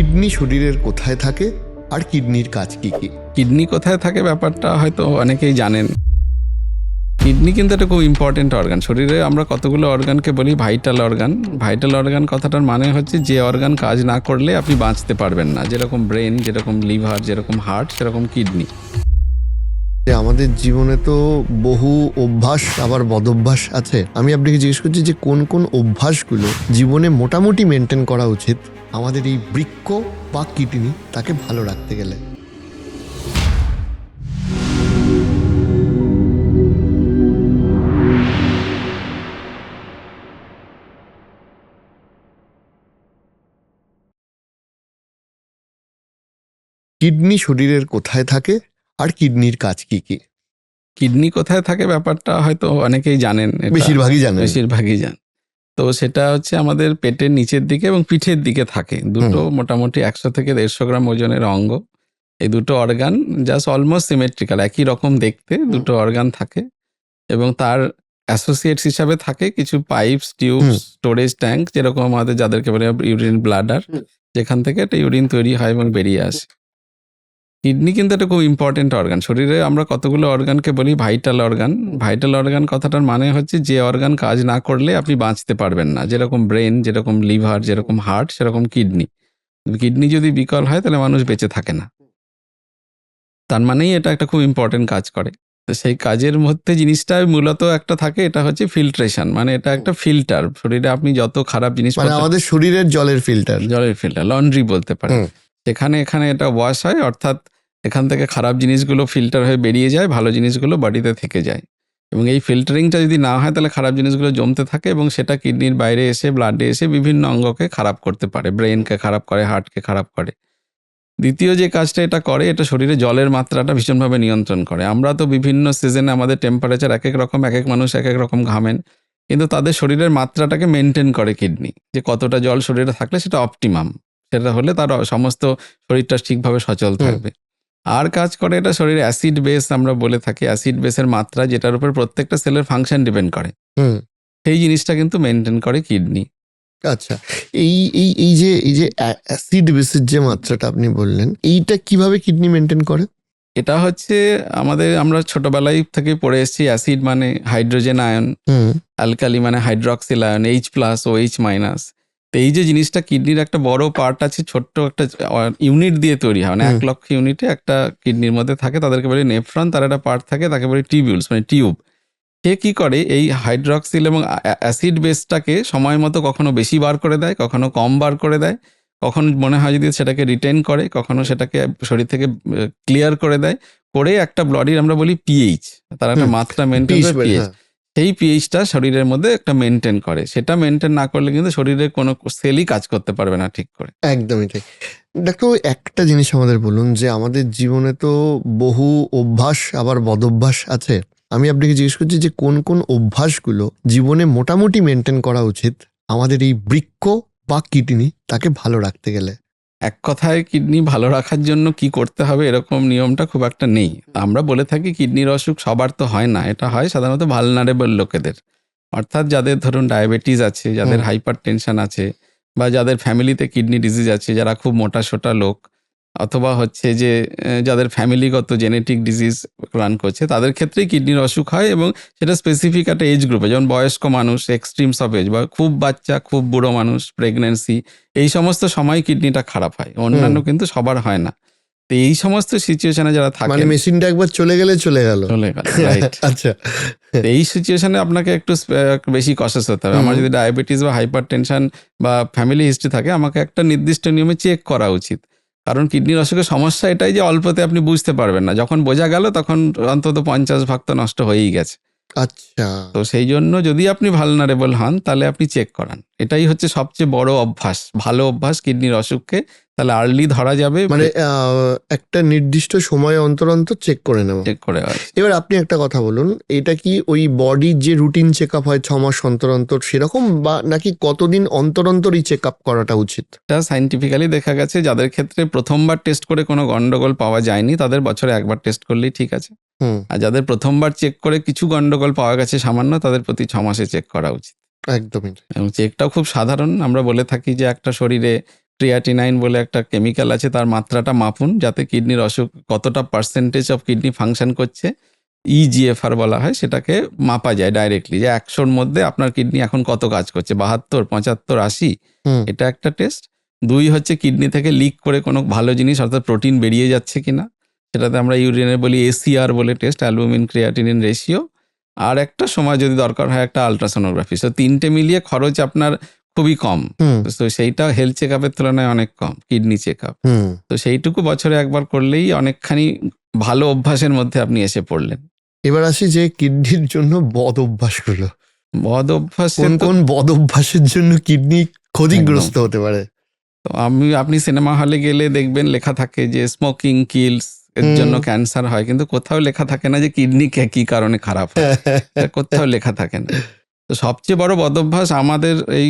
Kidney শরীরের কোথায় থাকে আর কিডনির কাজ কি কি? কিডনি কোথায় থাকে ব্যাপারটা হয়তো অনেকেই জানেন। কিডনি কিন্তু একটা খুব ইম্পর্টেন্ট অর্গান। শরীরে আমরা কতগুলো অর্গানকে বলি ভাইটাল অর্গান। ভাইটাল অর্গান কথাটার মানে হচ্ছে যে অর্গান কাজ না করলে আপনি বাঁচতে পারবেন না। যেরকম ব্রেন, যেরকম লিভার, যেরকম হার্ট, সেরকম কিডনি। যে আমাদের জীবনে তো বহু অভ্যাস আবার বদভ্যাস আছে। আমি আপনাকে জিজ্ঞেস করছি যে কোন কোন অভ্যাসগুলো জীবনে মোটামুটি মেনটেন করা উচিত আমাদের এই বৃক্ক বা কিডনি তাকে ভালো রাখতে গেলে। কিডনি শরীরের কোথায় থাকে আর কিডনির কাজ কি কি? কিডনি কোথায় থাকে ব্যাপারটা হয়তো অনেকেই জানেন। বেশিরভাগই জানেন। বেশিরভাগই জান। তো সেটা হচ্ছে আমাদের পেটের নিচের দিকে এবং পিঠের দিকে থাকে। দুটো মোটামুটি 100 থেকে 150 গ্রাম ওজনের অঙ্গ। এই দুটো অর্গান জাস্ট অলমোস্ট সিমেট্রিক্যাল, একই রকম দেখতে দুটো অর্গান থাকে এবং তার অ্যাসোসিয়েটস হিসাবে থাকে কিছু পাইপস, টিউবস, স্টোরেজ ট্যাঙ্ক, যেরকম আমাদের যাদেরকে বলে ইউরিন ব্লাডার, যেখান থেকে একটা ইউরিন তৈরি হয় এবং বেরিয়ে আসে। কিডনি কিন্তু একটা খুব ইম্পর্টেন্ট অর্গান। শরীরে আমরা কতগুলো অর্গানকে বলি ভাইটাল অর্গান। ভাইটাল অর্গান কথাটার মানে হচ্ছে যে অর্গান কাজ না করলে আপনি বাঁচতে পারবেন না। যেরকম ব্রেন, যেরকম লিভার, যেরকম হার্ট, সেরকম কিডনি। কিডনি যদি বিকল হয় তাহলে মানুষ বেঁচে থাকে না। তার মানেই এটা একটা খুব ইম্পর্টেন্ট কাজ করে। তো সেই কাজের মধ্যে জিনিসটা মূলত একটা থাকে, এটা হচ্ছে ফিল্ট্রেশন। মানে এটা একটা ফিল্টার। শরীরে আপনি যত খারাপ জিনিস, মানে আমাদের শরীরের জলের ফিল্টার, লন্ড্রি বলতে পারেন। এখানে এটা ওয়াশ হয়, অর্থাৎ এখান থেকে খারাপ জিনিসগুলো ফিল্টার হয়ে বেরিয়ে যায়, ভালো জিনিসগুলো বডিতে থেকে যায়। এবং এই ফিল্টারিংটা যদি না হয় তাহলে খারাপ জিনিসগুলো জমতে থাকে এবং সেটা কিডনির বাইরে এসে ব্লাডে এসে বিভিন্ন অঙ্গকে খারাপ করতে পারে। ব্রেনকে খারাপ করে, হার্টকে খারাপ করে। দ্বিতীয় যে কাজটা এটা করে, এটা শরীরে জলের মাত্রাটা ভীষণভাবে নিয়ন্ত্রণ করে। আমরা তো বিভিন্ন সিজনে আমাদের টেম্পারেচার এক এক রকম, এক এক মানুষ এক এক রকম ঘামেন, কিন্তু তাদের শরীরের মাত্রাটাকে মেনটেন করে কিডনি, যে কতটা জল শরীরে থাকলে সেটা অপটিমাম, সেটা হলে তার সমস্ত শরীরটা ঠিকভাবে সচল থাকবে। আর কাজ করে এটা শরীরে অ্যাসিড বেস, আমরা বলে থাকি অ্যাসিড বেসের মাত্রা, যেটার উপর প্রত্যেকটা সেলের ফাংশন ডিপেন্ড করে, সেই জিনিসটা কিন্তু মেনটেন করে কিডনি। আচ্ছা, এই এই এই যে অ্যাসিড বেসের যে মাত্রাটা আপনি বললেন, এইটা কিভাবে কিডনি মেনটেন করে? এটা হচ্ছে আমরা ছোটবেলায় থেকে পড়ে এসেছি, অ্যাসিড মানে হাইড্রোজেন আয়ন, অ্যালকালি মানে হাইড্রক্সিল আয়ন, H+ ও H-। তো এই যে জিনিসটা কিডনির একটা বড় পার্ট আছে, ছোট্ট একটা ইউনিট দিয়ে তৈরি হয়, মানে 1 লক্ষ ইউনিটে একটা কিডনির মধ্যে থাকে, তাদেরকে বলে নেফ্রন। তার একটা পার্ট থাকে, তাকে বলে টিবিউলস, মানে টিউব। সে কি করে, এই হাইড্রক্সিল এবং অ্যাসিড বেসটাকে সময় মতো কখনো বেশি বার করে দেয়, কখনো কম বার করে দেয়, কখনো মনে হয় যদি সেটাকে রিটেন করে, কখনো সেটাকে শরীর থেকে ক্লিয়ার করে দেয়, করে একটা বডির আমরা বলি পিএইচ, তার একটা মাত্রা মেনটেন করে, পিএইচ। সেই পিএইচটা শরীরের মধ্যে একটা মেনটেন করে। সেটা মেনটেন না করলে কিন্তু শরীরের কোনো সেলই কাজ করতে পারবে না ঠিক করে। একদমই ঠিক। ডাক্তার, একটা জিনিস আমাদের বলুন যে আমাদের জীবনে তো বহু অভ্যাস আবার বদভ্যাস আছে। আমি আপনাকে জিজ্ঞেস করছি যে কোন কোন অভ্যাসগুলো জীবনে মোটামুটি মেনটেন করা উচিত আমাদের এই বৃক্ক বা কিডনি তাকে ভালো রাখতে গেলে। এক কথায় কিডনি ভালো রাখার জন্য কি করতে হবে এরকম নিয়মটা খুব একটা নেই। আমরা বলে থাকি কিডনির অসুখ সবার তো হয় না, এটা হয় সাধারণত ভালনারেবল লোকেদের, অর্থাৎ যাদের ধরুন ডায়াবেটিস আছে, যাদের হাইপার টেনশন আছে, বা যাদের ফ্যামিলিতে কিডনি ডিজিজ আছে, যারা খুব মোটা সোটা লোক, অথবা হচ্ছে যে যাদের ফ্যামিলিগত জেনেটিক ডিজিজ রান করছে, তাদের ক্ষেত্রেই কিডনির অসুখ হয়। এবং সেটা স্পেসিফিক একটা এজ গ্রুপে, যেমন বয়স্ক মানুষ, এক্সট্রিমস অফ এজ, বা খুব বাচ্চা, খুব বুড়ো মানুষ, প্রেগনেন্সি, এই সমস্ত সময় কিডনিটা খারাপ হয়। অন্যান্য কিন্তু সবার হয় না। তো এই সমস্ত সিচুয়েশনে যারা থাকে, মানে মেশিনটা একবার চলে গেল, রাইট। আচ্ছা, এই সিচুয়েশনে আপনাকে একটু বেশি কশাস হতে হবে। আমার যদি ডায়াবেটিস বা হাইপার টেনশন বা ফ্যামিলি হিস্ট্রি থাকে, আমাকে একটা নির্দিষ্ট নিয়মে চেক করা উচিত। কারণ কিডনির অসুখের সমস্যা এটাই যে অল্পতে আপনি বুঝতে পারবেন না, যখন বোঝা গেল তখন অন্তত 50 ভাগ তো নষ্ট হয়েই গেছে। আচ্ছা, তো সেই জন্য যদি আপনি ভালনারেবল হন তাহলে আপনি চেক করান। এটাই হচ্ছে সবচেয়ে বড় অভ্যাস, ভালো অভ্যাস কিডনির অসুখকে তাহলে আর্লি ধরা যাবে, মানে একটা নির্দিষ্ট সময় অন্তর অন্তর চেক করে নেব। চেক করে। এবার আপনি একটা কথা বলুন, এটা কি ওই বডির যে রুটিন চেক আপ হয় 6 মাস অন্তর অন্তর সেরকম, বা নাকি কতদিন অন্তর অন্তরই চেক আপ করাটা উচিত? এটা সাইন্টিফিক্যালি দেখা গেছে, যাদের ক্ষেত্রে প্রথমবার টেস্ট করে কোনো গন্ডগোল পাওয়া যায়নি তাদের বছরে একবার টেস্ট করলেই ঠিক আছে। আর যাদের প্রথমবার চেক করে কিছু গন্ডগোল পাওয়া গেছে সামান্য, তাদের প্রতি 6 মাসে চেক করা উচিত। একদমই। এবং চেকটাও খুব সাধারণ। আমরা বলে থাকি যে একটা শরীরে ক্রিয়াটিনাইন বলে একটা কেমিক্যাল আছে, তার মাত্রাটা মাপুন যাতে কিডনির অসুখ কতটা পার্সেন্টেজ অফ কিডনি ফাংশন করছে, ইজিএফআর বলা হয়, সেটাকে মাপা যায় ডাইরেক্টলি যে 100-র মধ্যে আপনার কিডনি এখন কত কাজ করছে, 72, 75, 80, হুম এটা একটা টেস্ট। 2 হচ্ছে কিডনি থেকে লিক করে কোনো ভালো জিনিস অর্থাৎ প্রোটিন বেরিয়ে যাচ্ছে কিনা, সেটাতে আমরা ইউরিনে বলি এসিআর বলে টেস্ট, অ্যালবুমিন ক্রিয়াটিনিন রেশিও। আর একটা সময় যদি দরকার হয় একটা আলট্রাসোনোগ্রাফি। সো 3টে মিলিয়ে খরচ আপনার খুবই কম। হুম তো সেইটা হেলথ চেক আপের তুলনায় অনেক কম, কিডনি চেক আপ। হুম তো সেইটুকু বছরে একবার করলেই অনেকখানি ভালো অভ্যাসের মধ্যে আপনি এসে পড়লেন। এবার আসি যে কিডনির জন্য বদ অভ্যাসগুলো, বদ অভ্যাস কোন কোন বদ অভ্যাসের জন্য কিডনি ক্ষতিগ্রস্ত হতে পারে? তো আপনি সিনেমা হলে গেলে দেখবেন লেখা থাকে যে স্মোকিং কিলস, এর হুম। জন্য ক্যান্সার হয়, কিন্তু কোথাও লেখা থাকে না যে কিডনি কি কারণে খারাপ হয়, এটা কোথাও লেখা থাকে না। তো সবচেয়ে বড় বদ অভ্যাস আমাদের এই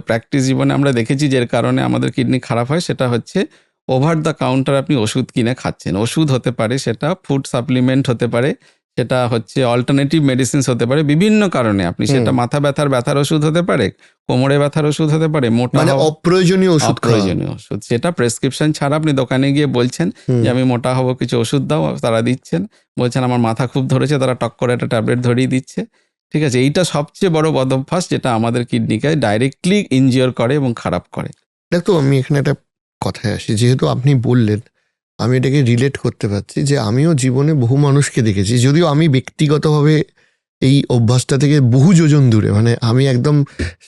প্র্যাকটিস জীবনে আমরা দেখেছি যে কারণে আমাদের কিডনি খারাপ হয়, সেটা হচ্ছে ওভার দ্য কাউন্টার আপনি ওষুধ কিনে খাচ্ছেন। ওষুধ হতে পারে, সেটা ফুড সাপ্লিমেন্ট হতে পারে, সেটা হচ্ছে অল্টারনেটিভ মেডিসিনস হতে পারে, বিভিন্ন কারণে আপনি সেটা মাথা ব্যথার ওষুধ হতে পারে, কোমরে ব্যথার ওষুধ হতে পারে, মোটা মানে হওয়া, অপ্রয়োজনীয় ওষুধ খাওয়া। অপ্রয়োজনীয় ওষুধ, সেটা প্রেসক্রিপশন ছাড়া আপনি দোকানে গিয়ে বলছেন হুম। যে আমি মোটা হবো, কিছু ওষুধ দাও, তারা দিচ্ছেন। বলছেন আমার মাথা খুব ধরেছে, তারা টক করে একটা ট্যাবলেট ধরিয়ে দিচ্ছে। ঠিক আছে, এইটা সবচেয়ে বড় বদ অভ্যাস যেটা আমাদের কিডনিকে ডাইরেক্টলি ইনজিওর করে এবং খারাপ করে। দেখো আমি এখানে একটা কথায় আসি, যেহেতু আপনি বললেন আমি এটাকে রিলেট করতে পারছি যে আমিও জীবনে বহু মানুষকে দেখেছি, যদিও আমি ব্যক্তিগতভাবে এই অভ্যাসটা থেকে বহু যোজন দূরে, মানে আমি একদম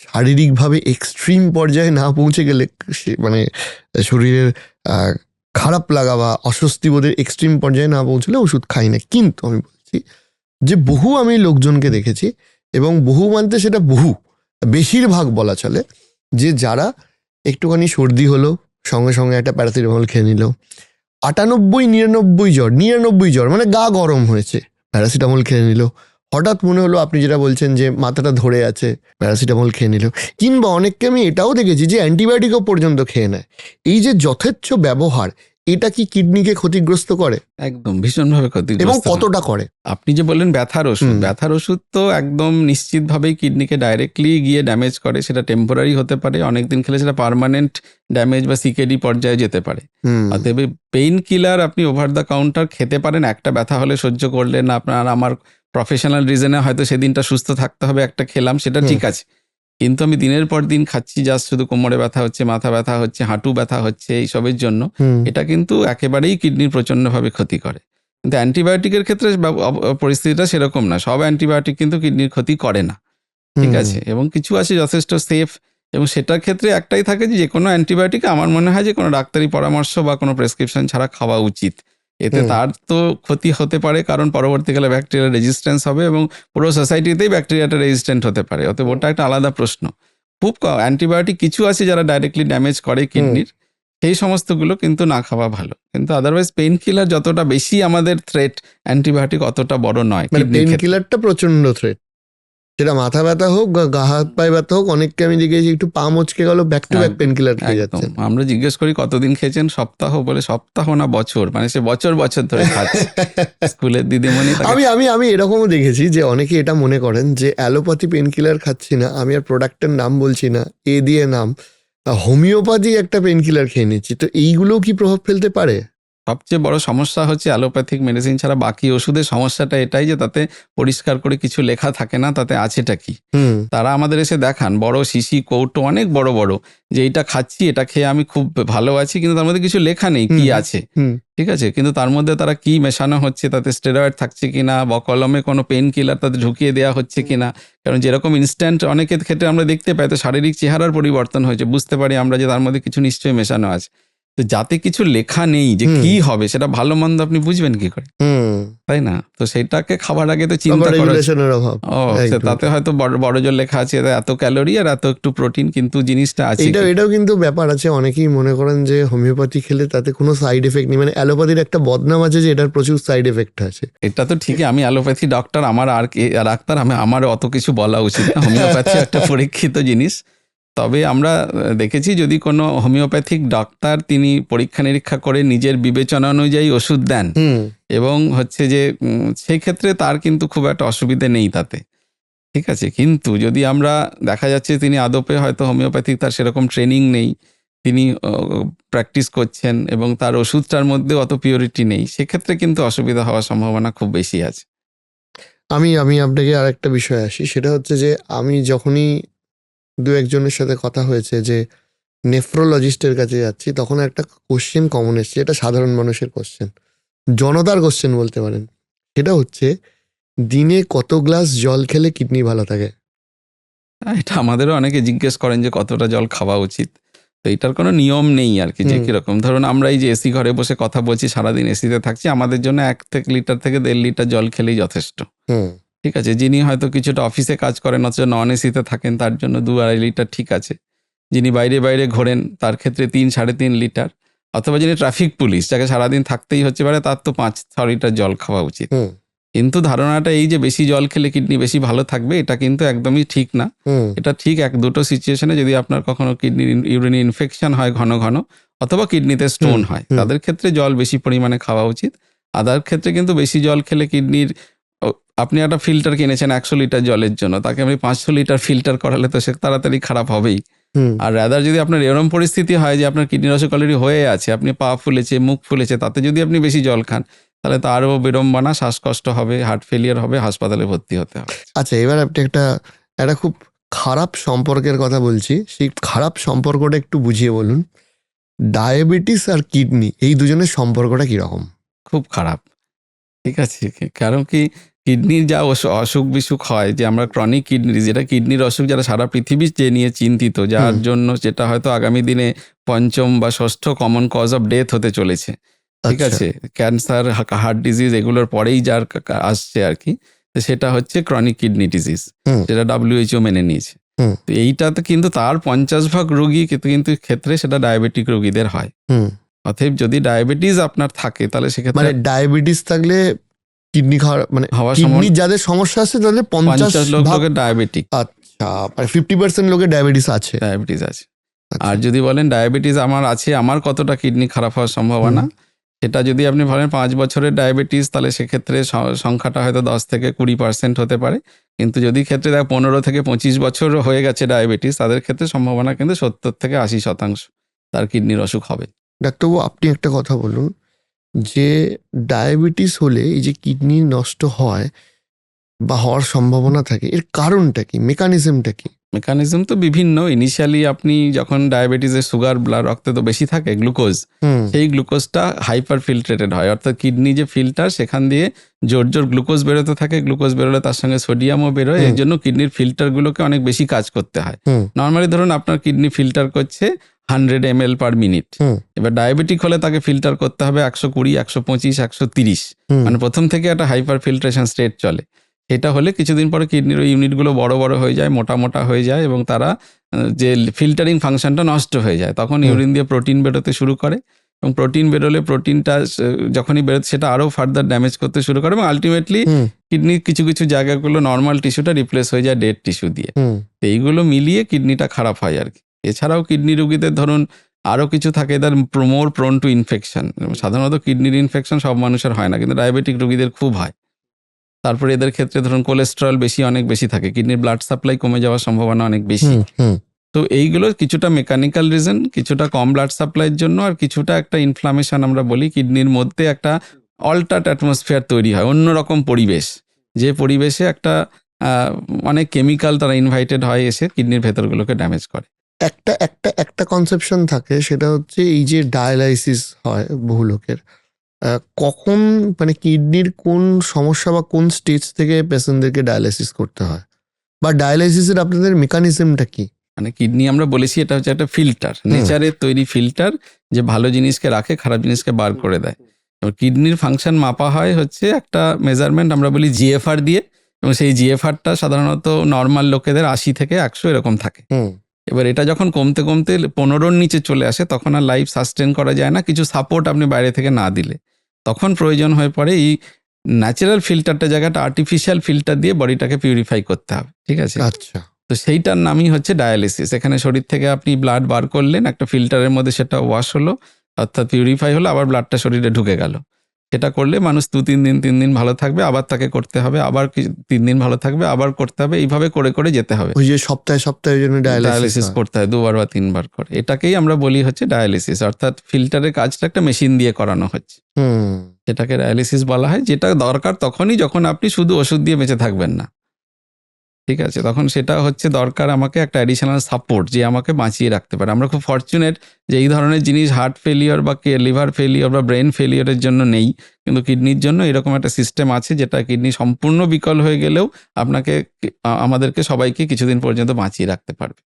শারীরিকভাবে এক্সট্রিম পর্যায়ে না পৌঁছে গেলে মানে শরীরের খারাপ লাগা বা অস্বস্তি বোধের এক্সট্রিম পর্যায়ে না পৌঁছলে ওষুধ খাই না। কিন্তু আমি বলছি যে বহু আমি লোকজনকে দেখেছি, এবং বহু মানতে সেটা বহু বেশিরভাগ বলা চলে, যে যারা একটুখানি সর্দি হলো সঙ্গে সঙ্গে একটা প্যারাসিটামল খেয়ে নিল, 99-99 জ্বর মানে গা গরম হয়েছে, প্যারাসিটামল খেয়ে নিল, হঠাৎ মনে হলো আপনি যেটা বলছেন যে মাথাটা ধরে আছে, প্যারাসিটামল খেয়ে নিল, কিংবা অনেককে আমি এটাও দেখেছি যে অ্যান্টিবায়োটিকও পর্যন্ত খেয়ে নেয়। এই যে যথেচ্ছ ব্যবহার, এটা কি কিডনিকে ক্ষতিগ্রস্ত করে একদম ভীষণভাবে এবং ক্ষতিগ্রস্ত করে। কতটা করে? আপনি যে বললেন ব্যথার ওষুধ, হুম। ব্যথার ওষুধ তো একদম নিশ্চিতভাবেই কিডনিকে ডাইরেক্টলি গিয়ে ড্যামেজ করে। সেটা টেম্পোরারি হতে পারে, অনেকদিন খেলে সেটা পার্মানেন্ট ড্যামেজ বা সিকেডি পর্যায়ে যেতে পারে। হুম অতএব পেইন কিলার আপনি ওভার দ্য কাউন্টার খেতে পারেন, একটা ব্যথা হলে সহ্য করলেন আপনার, আমার প্রফেশনাল রিজনে হয়তো সেদিনটা সুস্থ থাকতে হবে, একটা খেলাম, সেটা ঠিক আছে। কিন্তু আমি দিনের পর দিন খাচ্ছি জাস্ট শুধু কোমরে ব্যথা হচ্ছে, মাথা ব্যথা হচ্ছে, হাঁটু ব্যথা হচ্ছে, এইসবের জন্য, হুম এটা কিন্তু একেবারেই কিডনির প্রচণ্ডভাবে ক্ষতি করে। কিন্তু অ্যান্টিবায়োটিকের ক্ষেত্রে পরিস্থিতিটা সেরকম না, সব অ্যান্টিবায়োটিক কিন্তু কিডনির ক্ষতি করে না। ঠিক আছে, এবং কিছু আছে যথেষ্ট সেফ, এবং সেটার ক্ষেত্রে একটাই থাকে যে কোনো অ্যান্টিবায়োটিক আমার মনে হয় যে কোনো ডাক্তারি পরামর্শ বা কোনো প্রেসক্রিপশন ছাড়া খাওয়া উচিত। এতে হুম। তার তো ক্ষতি হতে পারে, কারণ পরবর্তীকালে ব্যাকটেরিয়াল রেজিস্ট্যান্স হবে এবং পুরো সোসাইটিতেই ব্যাকটেরিয়াটা রেজিস্ট্যান্ট হতে পারে। অতএব ওটা একটা আলাদা প্রশ্ন। খুব অ্যান্টিবায়োটিক কিছু আছে যারা ডাইরেক্টলি ড্যামেজ করে কিডনির, সেই সমস্তগুলো কিন্তু না খাওয়া ভালো। কিন্তু আদারওয়াইজ পেইন কিলার যতটা বেশি আমাদের থ্রেট, অ্যান্টিবায়োটিক অতটা বড় নয় মানে কিডনির পেন ক্ষেত্রে। কিলারটা প্রচন্ড থ্রেট, সেটা মাথা ব্যথা হোক বা গা হাত পায়ে ব্যথা হোক। অনেককে আমি দেখেছি একটু পা মচকে গেল, ব্যাক টু ব্যাক একদম, পেন কিলার খেয়ে একদম। যাচ্ছে। আমরা জিজ্ঞেস করি কতদিন খেয়েছেন, সপ্তাহ বলে, সপ্তাহ না বছর, মানে সে বছর বছর ধরে খাচ্ছে। স্কুলের দিদিমণি তাকে আমি আমি আমি এরকমও দেখেছি যে অনেকে এটা মনে করেন যে অ্যালোপ্যাথি পেন কিলার খাচ্ছি না, আমি আর প্রোডাক্টের নাম বলছি না, এ দিয়ে নাম, হোমিওপ্যাথি একটা পেন কিলার খেয়ে নিচ্ছি, তো এইগুলোও কি প্রভাব ফেলতে পারে? সবচেয়ে বড় সমস্যা হচ্ছে অ্যালোপ্যাথিক মেডিসিন ছাড়া বাকি ওষুধের সমস্যাটা এটাই যে তাতে পরিষ্কার করে কিছু লেখা থাকে না তাতে আছেটা কি। হুম তারা আমাদের এসে দেখান বড় শিশি কৌটো অনেক বড় বড়, যে এইটা খাচ্ছি, এটা খেয়ে আমি খুব ভালো আছি, কিন্তু তার মধ্যে কিছু লেখা নেই কি আছে। হুম ঠিক আছে, কিন্তু তার মধ্যে তারা কি মেশানো হচ্ছে, তাতে স্টেরয়েড থাকছে কিনা বা কলমে কোনো পেন কিলার তাতে ঢুকিয়ে দেওয়া হচ্ছে কিনা। কারণ যেরকম ইনস্ট্যান্ট অনেকের ক্ষেত্রে আমরা দেখতে পাই, তো শারীরিক চেহারার পরিবর্তন হয়েছে, বুঝতে পারি আমরা যে তার মধ্যে কিছু নিশ্চয়ই মেশানো আছে। তো যাতে কিছু লেখা নেই যে কি হবে, সেটা ভালো মন্দ আপনি বুঝবেন কি করে, হুম তাই না? তো সেটাকে খাবার আগে তো চিন্তা করা। রেগুলেশনের অভাব। একদম। তাতে হয়তো বড় জোর লেখা আছে এত ক্যালোরি আর এত একটু প্রোটিন, কিন্তু জিনিসটা আছে কি? এটাও কিন্তু ব্যাপার আছে, অনেকেই মনে করেন যে হোমিওপ্যাথি খেলে তাতে কোনো সাইড এফেক্ট নেই, মানে অ্যালোপ্যাথির একটা বদনাম আছে যে এটার প্রচুর সাইড এফেক্ট আছে। এটা তো ঠিকই, আমি অ্যালোপ্যাথি ডক্টর, আমার আর ডাক্তার, আমার অত কিছু বলা উচিত না। হোমিওপ্যাথি একটা পরীক্ষিত জিনিস। তবে আমরা দেখেছি যদি কোনো হোমিওপ্যাথিক ডাক্তার তিনি পরীক্ষা নিরীক্ষা করে নিজের বিবেচনা অনুযায়ী ওষুধ দেন, হুম এবং হচ্ছে যে সেই ক্ষেত্রে তার কিন্তু খুব একটা অসুবিধে নেই তাতে। ঠিক আছে, কিন্তু যদি আমরা দেখা যাচ্ছে তিনি আদপে হয়তো হোমিওপ্যাথিক তার সেরকম ট্রেনিং নেই, তিনি প্র্যাকটিস করছেন এবং তার ওষুধটার মধ্যে অত পিওরিটি নেই, সেক্ষেত্রে কিন্তু অসুবিধা হওয়ার সম্ভাবনা খুব বেশি আছে। আমি আমি আপনাকে আরেকটা বিষয় আসি, সেটা হচ্ছে যে আমি যখনই দু একজনের সাথে কথা হয়েছে যে নেফ্রোলজিস্টের কাছে যাচ্ছি, তখন একটা কোশ্চেন কমন এসছে, এটা সাধারণ মানুষের কোশ্চেন, জনতার কোশ্চেন বলতে পারেন। সেটা হচ্ছে, দিনে কত গ্লাস জল খেলে কিডনি ভালো থাকে? এটা আমাদেরও অনেকে জিজ্ঞেস করেন যে কতটা জল খাওয়া উচিত। তো এটার কোনো নিয়ম নেই আর কি, যে কিরকম ধরুন আমরা এই যে এসি ঘরে বসে কথা বলছি, সারাদিন এসিতে থাকছি, আমাদের জন্য 1 লিটার থেকে 1.5 লিটার জল খেলেই যথেষ্ট। ঠিক আছে, যিনি হয়তো কিছুটা অফিসে কাজ করেন অথচ নন এসিতে থাকেন, তার জন্য 2-2.5 লিটার ঠিক আছে। যিনি বাইরে বাইরে ঘোরেন তার ক্ষেত্রে 3-3.5 লিটার, অথবা যিনি ট্রাফিক পুলিশ যাকে সারাদিন থাকতেই হচ্ছে পারে, তার তো 5-6 লিটার জল খাওয়া উচিত। কিন্তু ধারণাটা এই যে বেশি জল খেলে কিডনি বেশি ভালো থাকবে, এটা কিন্তু একদমই ঠিক না। এটা ঠিক 1-2টো সিচুয়েশনে, যদি আপনার কখনো কিডনির ইউরিন ইনফেকশন হয় ঘন ঘন, অথবা কিডনিতে স্টোন হয়, তাদের ক্ষেত্রে জল বেশি পরিমাণে খাওয়া উচিত। আদার ক্ষেত্রে কিন্তু বেশি জল খেলে কিডনির, আপনি একটা ফিল্টার কিনেছেন 100 লিটার জলের জন্য, তাকে আপনি 500 লিটার ফিল্টার করালে তো সে তাড়াতাড়ি খারাপ হবেই। আর রাদার যদি আপনার এরকম পরিস্থিতি হয় যে আপনার কিডনির অসুখ অলরেডি হয়ে আছে, আপনি পা ফুলেছে, মুখ ফুলেছে, তাতে যদি আপনি বেশি জল খান, তাহলে তো আরও বিড়ম্বনা, শ্বাসকষ্ট হবে, হার্ট ফেলিয়ার হবে, হাসপাতালে ভর্তি হতে হবে। আচ্ছা, এবার আপনি একটা খুব খারাপ সম্পর্কের কথা বলছি, সেই খারাপ সম্পর্কটা একটু বুঝিয়ে বলুন। ডায়াবেটিস আর কিডনি, এই দুজনের সম্পর্কটা কিরকম? খুব খারাপ। ঠিক আছে, কারণ কি, কিডনির যা অসুখ বিসুখ হয়, যে আমরা ক্রনিক কিডনি, যেটা কিডনির অসুখ যারা সারা পৃথিবী যে নিয়ে চিন্তিত, যার জন্য যেটা হয়তো আগামী দিনে 5ম বা 6ষ্ঠ কমন কজ অফ ডেথ হতে চলেছে। ঠিক আছে, ক্যান্সার, হার্ট ডিজিজ, এগুলোর পরেই যার আসছে আর কি, সেটা হচ্ছে ক্রনিক কিডনি ডিজিজ, যেটা WHO মেনে নিয়েছে। তো এইটাতে কিন্তু তার 50% রোগী কিন্তু ক্ষেত্রে সেটা ডায়াবেটিক রোগীদের হয়। অতএব যদি ডায়াবেটিস আপনার থাকে, তাহলে সেক্ষেত্রে, মানে ডায়াবেটিস থাকলে কিডনি খাওয়ার, মানে হওয়ার কিডনি যাদের সমস্যা আছে তাদের 50 লোকের ডায়াবেটিক। আচ্ছা, 50% লোকের ডায়াবেটিস আছে। আর যদি বলেন ডায়াবেটিস আমার আছে, আমার কতটা কিডনি খারাপ হওয়ার সম্ভাবনা, সেটা যদি আপনি বলেন 5 বছরের ডায়াবেটিস, তাহলে সেক্ষেত্রে সংখ্যাটা হয়তো 10-20% হতে পারে। কিন্তু যদি ক্ষেত্রে 15-25 বছর হয়ে গেছে ডায়াবেটিস, তাদের ক্ষেত্রে সম্ভাবনা কিন্তু 70-80% তার কিডনির অসুখ হবে। ডাক্তারবাবু, আপনি একটা কথা বলুন, যে ডায়াবেটিস হলে এই যে কিডনি নষ্ট হয় বা হওয়ার সম্ভাবনা থাকে, এর কারণটা কি, মেকানিজমটা কি? মেকানিজম তো বিভিন্ন। ইনিশিয়ালি আপনি যখন ডায়াবেটিসের সুগার রক্তে তো বেশি থাকে, গ্লুকোজ, সেই গ্লুকোজটা হাইপার ফিল্ট্রেটেড হয়, অর্থাৎ কিডনি যে ফিল্টার, সেখান দিয়ে জোর জোর গ্লুকোজ বেরোতে থাকে। গ্লুকোজ বেরোলে তার সঙ্গে সোডিয়ামও বেরোয়, এর জন্য কিডনির ফিল্টারগুলোকে অনেক বেশি কাজ করতে হয়। নর্মালি ধরুন আপনার কিডনি ফিল্টার করছে 100 ml পার মিনিট, এবার ডায়াবেটিক হলে তাকে ফিল্টার করতে হবে 120, 125, 130, মানে প্রথম থেকে একটা হাইপার ফিল্ট্রেশন স্টেট চলে। এটা হলে কিছুদিন পরে কিডনির ওই ইউনিটগুলো বড় বড় হয়ে যায়, মোটা মোটা হয়ে যায়, এবং তারা যে ফিল্টারিং ফাংশনটা নষ্ট হয়ে যায়। তখন ইউরিন দিয়ে প্রোটিন বেরোতে শুরু করে, এবং প্রোটিন বেরোলে প্রোটিনটা যখনই বেরোতে সেটা আরও ফার্দার ড্যামেজ করতে শুরু করে, এবং আলটিমেটলি কিডনির কিছু কিছু জায়গাগুলো নর্মাল টিস্যুটা রিপ্লেস হয়ে যায় ডেড টিস্যু দিয়ে। এইগুলো মিলিয়ে কিডনিটা খারাপ হয় আর কি। এছাড়াও কিডনি রোগীদের ধরুন আরও কিছু থাকে, এদের মোর প্রোন টু ইনফেকশন। সাধারণত কিডনির ইনফেকশন সব মানুষের হয় না, কিন্তু ডায়াবেটিক রোগীদের খুব হয়। তারপরে এদের ক্ষেত্রে ধরুন কোলেস্টেরল অনেক বেশি থাকে, কিডনির ব্লাড সাপ্লাই কমে যাওয়ার সম্ভাবনা অনেক বেশি। তো এইগুলো কিছুটা মেকানিক্যাল রিজন, কিছুটা কম ব্লাড সাপ্লাইয়ের জন্য, আর কিছুটা একটা ইনফ্লামেশন আমরা বলি, কিডনির মধ্যে একটা অল্টার্ড অ্যাটমসফিয়ার তৈরি হয়, অন্যরকম পরিবেশ, যে পরিবেশে একটা অনেক কেমিক্যাল তারা ইনভাইটেড হয়, এসে কিডনির ভেতরগুলোকে ড্যামেজ করে। একটা কনসেপশন থাকে, সেটা হচ্ছে এই যে ডায়ালাইসিস হয় বহু লোকের, কখন, মানে কিডনির কোন সমস্যা বা কোন স্টেজ থেকে পেশেন্টদেরকে ডায়ালাইসিস করতে হয়, বা ডায়ালাইসিসের আপনাদের মেকানিজমটা কি? মানে কিডনি আমরা বলেছি এটা হচ্ছে একটা ফিল্টার, নেচারের তৈরি ফিল্টার, যে ভালো জিনিসকে রাখে, খারাপ জিনিসকে বার করে দেয়। কিডনির ফাংশন মাপা হয় হচ্ছে একটা মেজারমেন্ট আমরা বলি GFR দিয়ে, এবং সেই GFRটা সাধারণত নর্মাল লোকেদের 80-100 এরকম থাকে। এবার এটা যখন কমতে কমতে 15-র নিচে চলে আসে, তখন আর লাইফ সাস্টেন করা যায় না, কিছু সাপোর্ট আপনি বাইরে থেকে না দিলে। তখন প্রয়োজন হয়ে পড়ে এই ন্যাচারাল ফিল্টারটা জায়গাটা আর্টিফিশিয়াল ফিল্টার দিয়ে বডিটাকে পিউরিফাই করতে হবে। ঠিক আছে, আচ্ছা। তো সেইটার নামই হচ্ছে ডায়ালিসিস। এখানে শরীর থেকে আপনি ব্লাড বার করলেন, একটা ফিল্টারের মধ্যে সেটা ওয়াশ হলো, অর্থাৎ পিউরিফাই হলো, আবার ব্লাডটা শরীরে ঢুকে গেল। সেটা করলে মানুষ 2-3 দিন ভালো থাকবে, আবার তাকে করতে হবে, আবার 3 দিন ভালো থাকবে, আবার করতে হবে, এইভাবে করে করে যেতে হবে। ওই যে সপ্তাহে সপ্তাহে ওই জন্য ডায়ালিসিস ডায়ালিসিস করতে হয় 2বার বা 3বার করে। এটাকেই আমরা বলি হচ্ছে ডায়ালিসিস, অর্থাৎ ফিল্টারের কাজটা একটা মেশিন দিয়ে করানো হচ্ছে, হুম। সেটাকে ডায়ালিসিস বলা হয়। যেটা দরকার তখনই, যখন আপনি শুধু ওষুধ দিয়ে বেঁচে থাকবেন না, ঠিক আছে, তখন সেটা হচ্ছে দরকার আমাকে একটা অ্যাডিশনাল সাপোর্ট, যে আমাকে বাঁচিয়ে রাখতে পারে। আমরা খুব ফরচুনেট যে এই ধরনের জিনিস হার্ট ফেলিওর বা লিভার ফেলিওর বা ব্রেন ফেলিওরের জন্য নেই, কিন্তু কিডনির জন্য এরকম একটা সিস্টেম আছে, যেটা কিডনি সম্পূর্ণ বিকল হয়ে গেলেও আপনাকে আমাদেরকে সবাইকে কিছুদিন পর্যন্ত বাঁচিয়ে রাখতে পারবে।